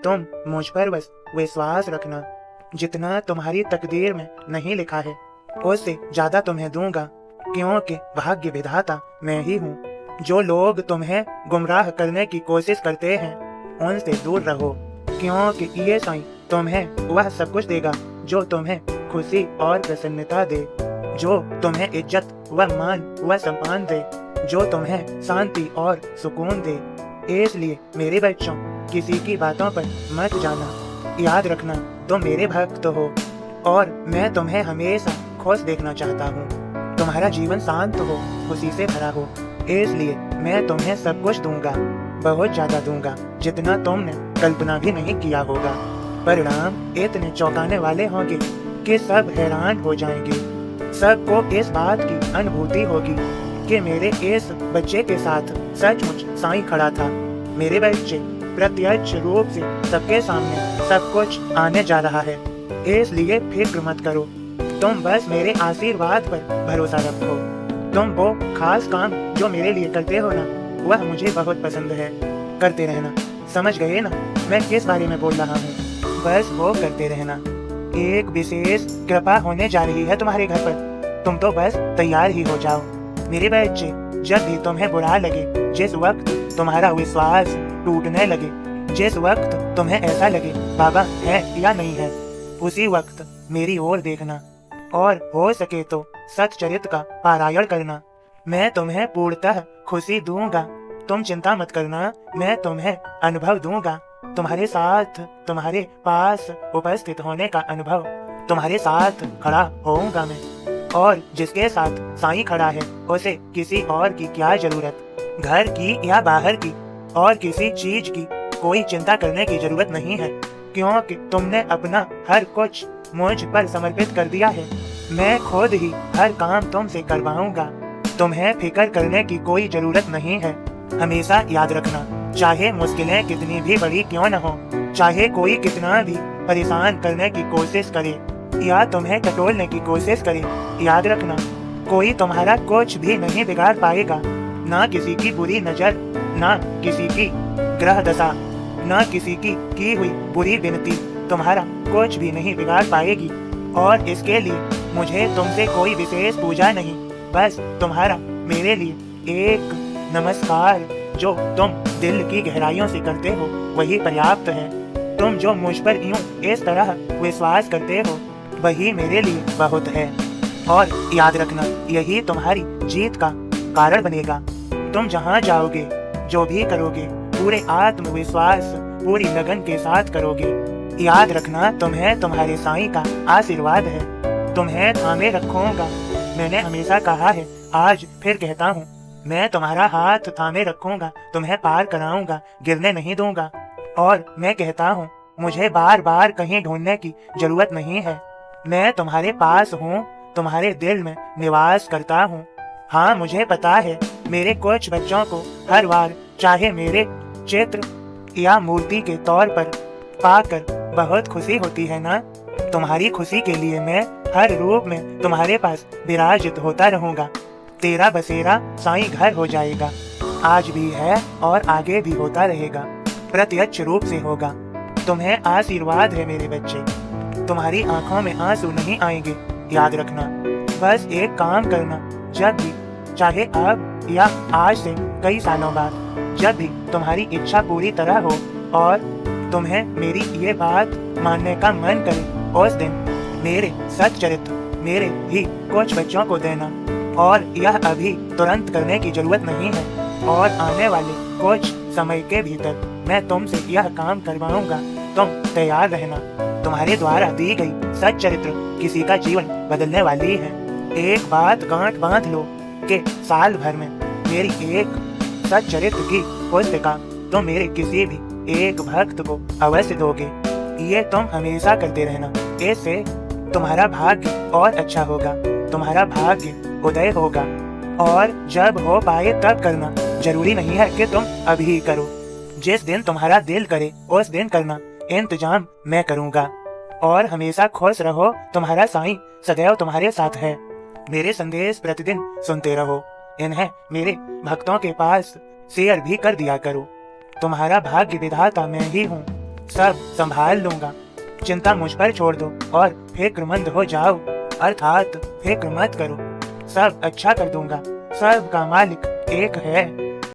तुम मुझ पर बस विश्वास रखना। जितना तुम्हारी तकदीर में नहीं लिखा है उससे ज्यादा तुम्हें दूंगा, क्योंकि भाग्य विधाता मैं ही हूँ। जो लोग तुम्हें गुमराह करने की कोशिश करते हैं उनसे दूर रहो, क्योंकि ये साईं तुम्हें वह सब कुछ देगा जो तुम्हें खुशी और प्रसन्नता दे, जो तुम्हें इज्जत व मान व सम्मान दे, जो तुम्हें शांति और सुकून दे। इसलिए मेरे बच्चों, किसी की बातों पर मत जाना। याद रखना तुम मेरे भक्त हो और मैं तुम्हें हमेशा खुश देखना चाहता हूँ। तुम्हारा जीवन शांत हो, खुशी से भरा हो। इसलिए मैं तुम्हें सब कुछ दूंगा, बहुत ज्यादा दूंगा, जितना तुमने कल्पना भी नहीं किया होगा। परिणाम इतने चौंकाने वाले होंगे कि सब हैरान हो जाएंगे। सबको इस बात की अनुभूति होगी कि मेरे इस बच्चे के साथ सचमुच साईं खड़ा था। मेरे बच्चे प्रत्यक्ष रूप से सबके सामने सब कुछ आने जा रहा है, इसलिए फिक्र मत करो। तुम बस मेरे आशीर्वाद पर भरोसा रखो। तुम वो खास काम जो मेरे लिए करते हो ना, वह मुझे बहुत पसंद है। करते रहना। समझ गए ना मैं किस बारे में बोल रहा हूँ? बस वो करते रहना। एक विशेष कृपा होने जा रही है तुम्हारे घर पर, तुम तो बस तैयार ही हो जाओ। मेरे बच्चे, जब भी तुम्हें बुरा लगे, जिस वक्त तुम्हारा विश्वास टूटने लगे, जिस वक्त तुम्हें ऐसा लगे बाबा है या नहीं है, उसी वक्त मेरी ओर देखना और हो सके तो सच्चरित्र का पारायण करना। मैं तुम्हें पूर्णतः खुशी दूंगा। तुम चिंता मत करना, मैं तुम्हें अनुभव दूंगा। तुम्हारे साथ, तुम्हारे पास उपस्थित होने का अनुभव, तुम्हारे साथ खड़ा होऊंगा मैं। और जिसके साथ साईं खड़ा है उसे किसी और की क्या जरूरत, घर की या बाहर की और किसी चीज की कोई चिंता करने की जरूरत नहीं है, क्योंकि तुमने अपना हर कुछ मुझ पर समर्पित कर दिया है। मैं खुद ही हर काम तुमसे करवाऊंगा। तुम्हें फिक्र करने की कोई जरूरत नहीं है। हमेशा याद रखना, चाहे मुश्किलें कितनी भी बड़ी क्यों न हो, चाहे कोई कितना भी परेशान करने की कोशिश करे या तुम्हें टटोलने की कोशिश करे, याद रखना कोई तुम्हारा कुछ भी नहीं बिगाड़ पाएगा। ना किसी की बुरी नजर, ना किसी की ग्रह दशा, ना किसी की हुई बुरी विनती तुम्हारा कुछ भी नहीं बिगाड़ पाएगी। और इसके लिए मुझे तुमसे कोई विशेष पूजा नहीं, बस तुम्हारा मेरे लिए एक नमस्कार जो तुम दिल की गहराइयों से करते हो वही पर्याप्त है। तुम जो मुझ पर यूं इस तरह विश्वास करते हो वही मेरे लिए बहुत है। और याद रखना, यही तुम्हारी जीत का कारण बनेगा। तुम जहाँ जाओगे, जो भी करोगे, पूरे आत्मविश्वास, पूरी लगन के साथ करोगे। याद रखना, तुम्हें तुम्हारे साईं का आशीर्वाद है। तुम्हें थामे रखूंगा। मैंने हमेशा कहा है, आज फिर कहता हूँ, मैं तुम्हारा हाथ थामे रखूंगा, तुम्हें पार कराऊंगा, गिरने नहीं दूंगा। और मैं कहता हूँ, मुझे बार बार कहीं ढूंढने की जरूरत नहीं है। मैं तुम्हारे पास हूँ, तुम्हारे दिल में निवास करता हूँ। हाँ, मुझे पता है, मेरे कुछ बच्चों को हर बार चाहे मेरे चित्र या मूर्ति के तौर पर पाकर बहुत खुशी होती है ना। तुम्हारी खुशी के लिए मैं हर रूप में तुम्हारे पास विराजित होता रहूंगा। तेरा बसेरा साईं घर हो जाएगा। आज भी है और आगे भी होता रहेगा, प्रत्यक्ष रूप से होगा। तुम्हें आशीर्वाद है मेरे बच्चे। तुम्हारी आंखों में आंसू नहीं आएंगे, याद रखना। बस एक काम करना, जब भी, चाहे अब या आज से कई सालों बाद, जब भी तुम्हारी इच्छा पूरी तरह हो और तुम्हें मेरी ये बात मानने का मन करे, उस दिन मेरे सच्चरित्र मेरे ही कुछ बच्चों को देना। और यह अभी तुरंत करने की जरूरत नहीं है, और आने वाले कुछ समय के भीतर मैं तुमसे यह काम करवाऊंगा। तुम तैयार रहना। तुम्हारे द्वारा दी गई सच्चरित्र किसी का जीवन बदलने वाली है। एक बात गांठ बांध लो कि साल भर में मेरी एक सच्चरित्र की पुस्तिका तुम मेरे किसी भी एक भक्त को अवश्य दोगे। ये तुम हमेशा करते रहना। इससे तुम्हारा भाग्य और अच्छा होगा, तुम्हारा भाग्य उदय होगा। और जब हो पाए तब करना, जरूरी नहीं है कि तुम अभी करो। जिस दिन तुम्हारा दिल करे उस दिन करना, इंतजाम मैं करूँगा। और हमेशा खुश रहो, तुम्हारा साईं सदैव तुम्हारे साथ है। मेरे संदेश प्रतिदिन सुनते रहो, इन्हें मेरे भक्तों के पास शेयर भी कर दिया करो। तुम्हारा भाग्य विधाता मैं ही हूँ। सब संभाल लूंगा। चिंता मुझ पर छोड़ दो और फिक्रमंद हो जाओ, अर्थात फिक्र मत करो। सब अच्छा कर दूंगा। सब का मालिक एक है।